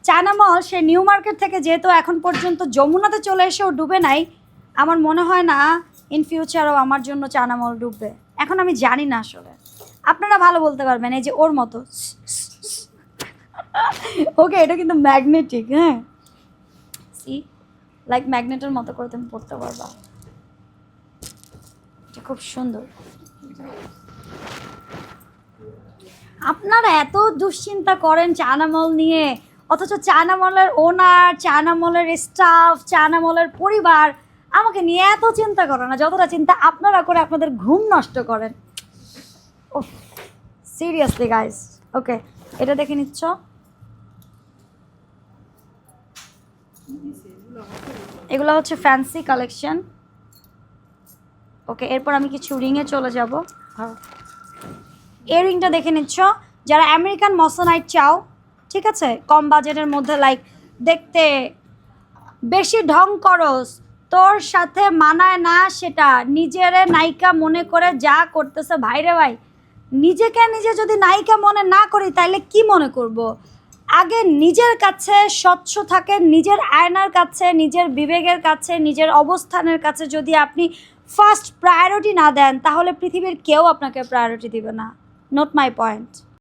China মল সে new market থেকে যেহেতু এখন পর্যন্ত যমুনাতে চলে এসেও ডুবে নাই, আমার মনে হয় না ইন ফিউচারও আমার জন্য চায়না মল ডুববে। এখন আমি জানি না, আসলে আপনারা ভালো বলতে পারবেন। এই যে ওর মতো ওকে, এটা কিন্তু ম্যাগনেটিক। হ্যাঁ, সি লাইক ম্যাগনেটের মতো করে তুমি পড়তে পারবা। এটা খুব সুন্দর। আপনারা এত দুশ্চিন্তা করেন চায়না মল নিয়ে, অথচ চায়না মলের ওনার, চায়না মলের স্টাফ, চায়না মলের পরিবার আমাকে নিয়ে এত চিন্তা করে না যতটা চিন্তা আপনারা করে আপনাদের ঘুম নষ্ট করেন। ও সিরিয়াসলি গাইস। ওকে, এটা দেখে নিচ্ছ। এগুলো হচ্ছে ফ্যান্সি কালেকশন। ওকে, এরপর আমি কিছু রিংয়ে চলে যাব। এই রিংটা দেখে নিচ্ছ, যারা আমেরিকান মসোনাইট চাও, ঠিক আছে, কম বাজেটের মধ্যে, লাইক দেখতে বেশি ঢং করস, তোর সাথে মানায় না, সেটা নিজেরে নায়িকা মনে করে যা করতেছে ভাইরে ভাই। নিজেকে নিজে যদি নায়িকা মনে না করি তাহলে কি মনে করব? আগে নিজের কাছে স্বচ্ছ থাকেন, নিজের আয়নার কাছে, নিজের বিবেকের কাছে, নিজের অবস্থানের কাছে যদি আপনি ফার্স্ট প্রায়োরিটি না দেন, তাহলে পৃথিবীর কেউ আপনাকে প্রায়োরিটি দিবে না। Note my point.